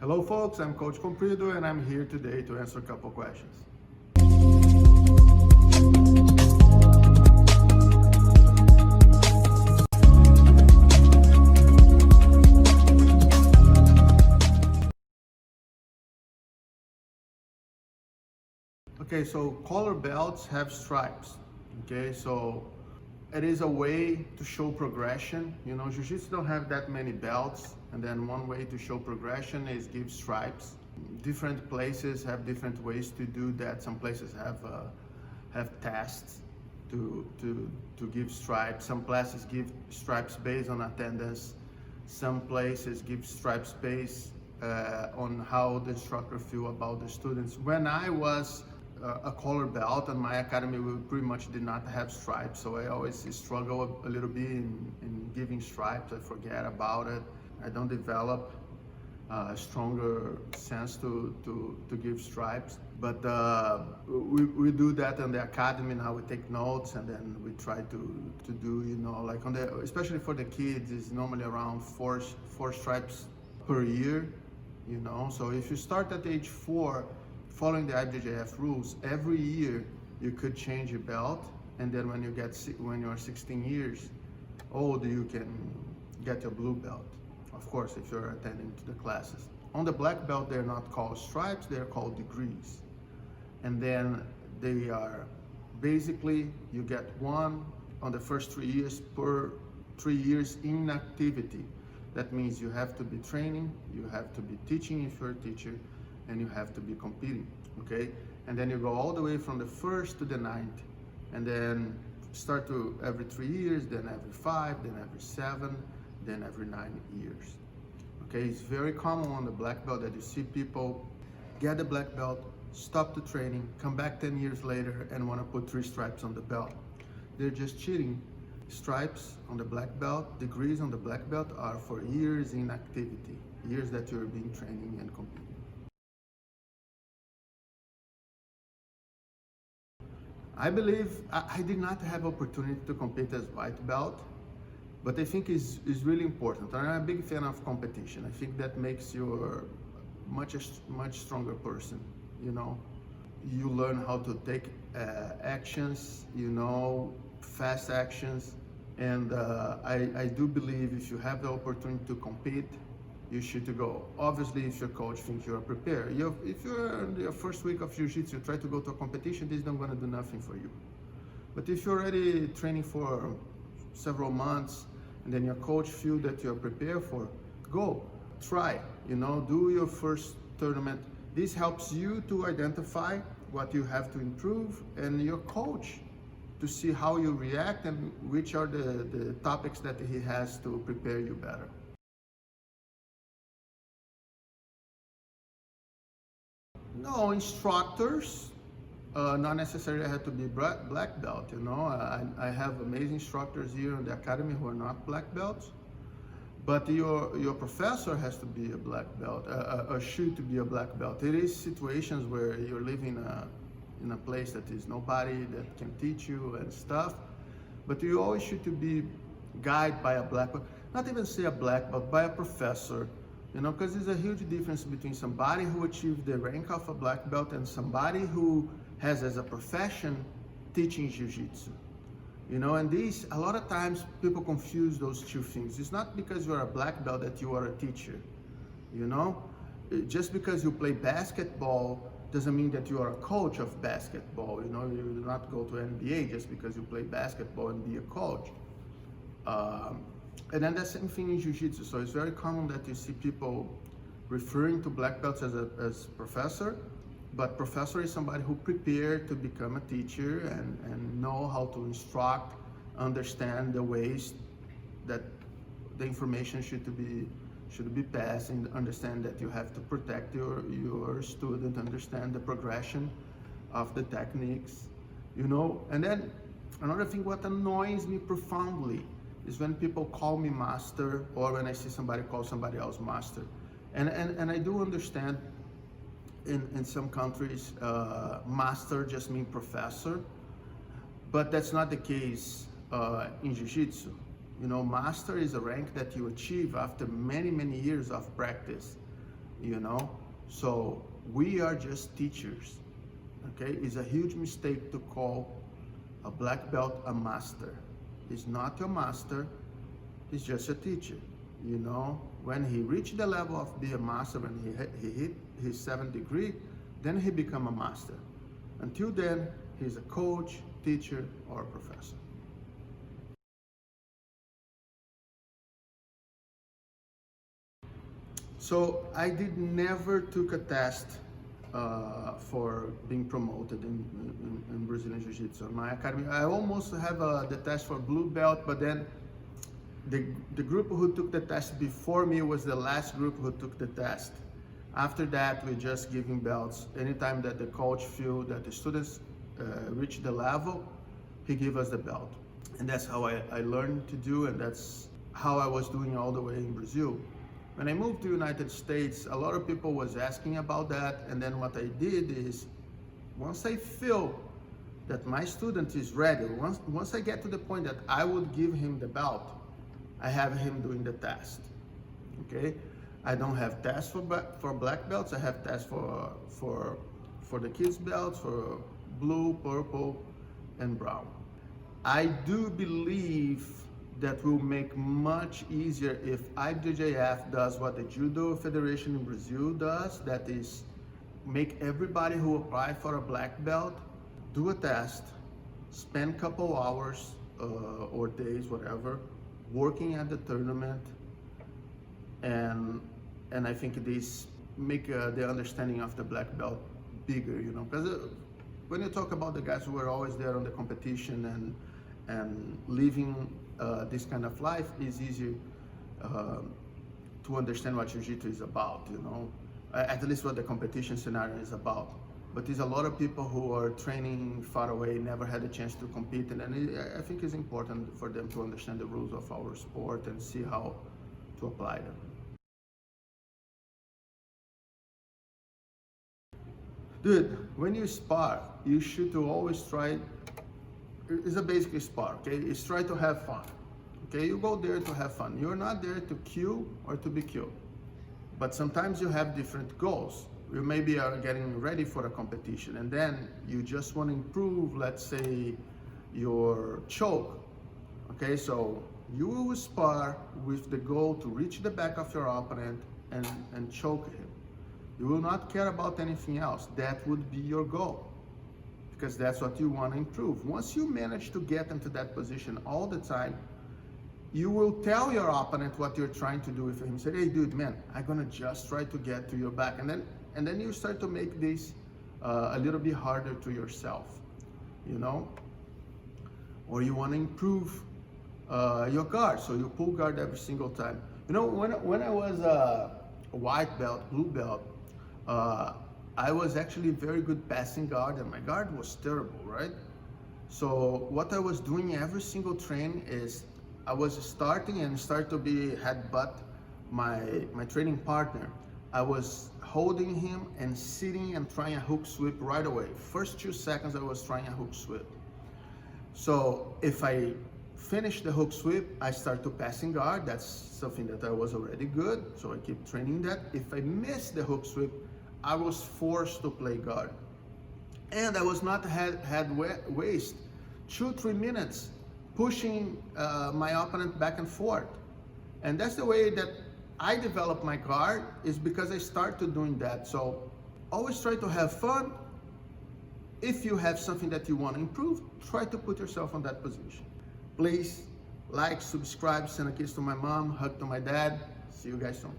Hello folks, I'm Coach Comprido and I'm here today to answer a couple questions. Okay, so collar belts have stripes. Okay, so it is a way to show progression. You know, Jiu-Jitsu don't have that many belts, and then one way to show progression is give stripes. Different places have different ways to do that. Some places have tests to give stripes. Some places give stripes based on attendance. Some places give stripes based on how the instructor feel about the students. When I was a collar belt and my academy, we pretty much did not have stripes, so I always struggle a little bit in giving stripes. I forget about it. I don't develop a stronger sense to give stripes, but we do that in the academy now. We take notes and then we try to do, you know, like on the, especially for the kids, is normally around four stripes per year, you know. So if you start at age 4 following the IBJJF rules, every year you could change your belt, and then when you're 16 years old, you can get your blue belt, of course, if you're attending to the classes. On the black belt, they're not called stripes, they're called degrees. And then they are basically, you get one on the first 3 years per 3 years in activity. That means you have to be training, you have to be teaching if you're a teacher, and you have to be competing, okay? And then you go all the way from the 1st to the 9th, and then start to every 3 years, then every 5, then every 7, then every 9 years. Okay, it's very common on the black belt that you see people get the black belt, stop the training, come back 10 years later and want to put 3 stripes on the belt. They're just cheating. Stripes on the black belt, degrees on the black belt are for years in activity, years that you're being training and competing. I believe I did not have opportunity to compete as white belt, but I think is really important. I'm a big fan of competition. I think that makes you a much stronger person. You know, you learn how to take actions, you know, fast actions, and I do believe if you have the opportunity to compete, you should go. Obviously, if your coach thinks you are prepared. If you're in your first week of Jiu-Jitsu, you try to go to a competition, this is not going to do nothing for you. But if you're already training for several months, and then your coach feels that you're prepared for, go, try, you know, do your first tournament. This helps you to identify what you have to improve, and your coach to see how you react and which are the topics that he has to prepare you better. No, instructors, not necessarily have to be black belt, you know. I have amazing instructors here in the academy who are not black belts, but your professor has to be a black belt, or should to be a black belt. It is situations where you're living in a place that is nobody that can teach you and stuff, but you always should to be guided by a black belt, not even say a black belt, by a professor. You know, because there's a huge difference between somebody who achieved the rank of a black belt and somebody who has as a profession teaching Jiu-Jitsu. You know, and these, a lot of times people confuse those two things. It's not because you're a black belt that you are a teacher, you know? Just because you play basketball doesn't mean that you are a coach of basketball. You know, you do not go to NBA just because you play basketball and be a coach. And then the same thing in Jiu-Jitsu. So it's very common that you see people referring to black belts as professor, but professor is somebody who prepared to become a teacher and know how to instruct, understand the ways that the information should be passed, and understand that you have to protect your student, understand the progression of the techniques, you know. And then another thing, what annoys me profoundly is when people call me master, or when I see somebody call somebody else master. And I do understand in some countries, master just means professor, but that's not the case in Jiu-Jitsu. You know, master is a rank that you achieve after many, many years of practice you know? So we are just teachers, okay? It's a huge mistake to call a black belt a master. He's not your master, he's just a teacher, you know? When he reached the level of being a master, when he hit his 7th degree, then he become a master. Until then, he's a coach, teacher, or a professor. So I never took a test for being promoted in Brazilian Jiu-Jitsu. In my academy, I almost have the test for blue belt, but then the group who took the test before me was the last group who took the test. After that, we're just giving belts. Anytime that the coach feel that the students reach the level, he give us the belt. And that's how I learned to do, and that's how I was doing all the way in Brazil. When I moved to the United States, a lot of people was asking about that, and then what I did is, once I feel that my student is ready, once I get to the point that I would give him the belt, I have him doing the test, okay? I don't have tests for black belts, I have tests for the kids belts, for blue, purple, and brown. I do believe that will make much easier if IBJJF does what the Judo Federation in Brazil does, that is make everybody who apply for a black belt do a test, spend a couple hours or days, whatever, working at the tournament, and I think this make the understanding of the black belt bigger, you know, because when you talk about the guys who are always there on the competition and living this kind of life, is easier to understand what Jiu-Jitsu is about, you know, at least what the competition scenario is about. But there's a lot of people who are training far away, never had a chance to compete, and I think it's important for them to understand the rules of our sport and see how to apply them. Dude, when you spar, you should always try, it's a basic spar, okay? It's try to have fun, okay? You go there to have fun. You're not there to kill or to be killed. But sometimes you have different goals. You maybe are getting ready for a competition, and then you just want to improve, let's say, your choke, okay? So you will spar with the goal to reach the back of your opponent and choke him. You will not care about anything else. That would be your goal, because that's what you want to improve. Once you manage to get into that position all the time, you will tell your opponent what you're trying to do with him. Say, hey dude, man, I'm gonna just try to get to your back. And then you start to make this a little bit harder to yourself, you know? Or you want to improve your guard, so you pull guard every single time. You know, when I was a white belt, blue belt, I was actually very good passing guard, and my guard was terrible, right? So what I was doing every single training is I was starting to be headbutt my training partner. I was holding him and sitting and trying a hook sweep right away. First 2 seconds I was trying a hook sweep. So if I finish the hook sweep, I start to passing guard. That's something that I was already good, so I keep training that. If I miss the hook sweep, I was forced to play guard. And I was not waste 2-3 minutes pushing my opponent back and forth. And that's the way that I develop my guard, is because I started doing that. So always try to have fun. If you have something that you want to improve, try to put yourself on that position. Please like, subscribe, send a kiss to my mom, hug to my dad. See you guys soon.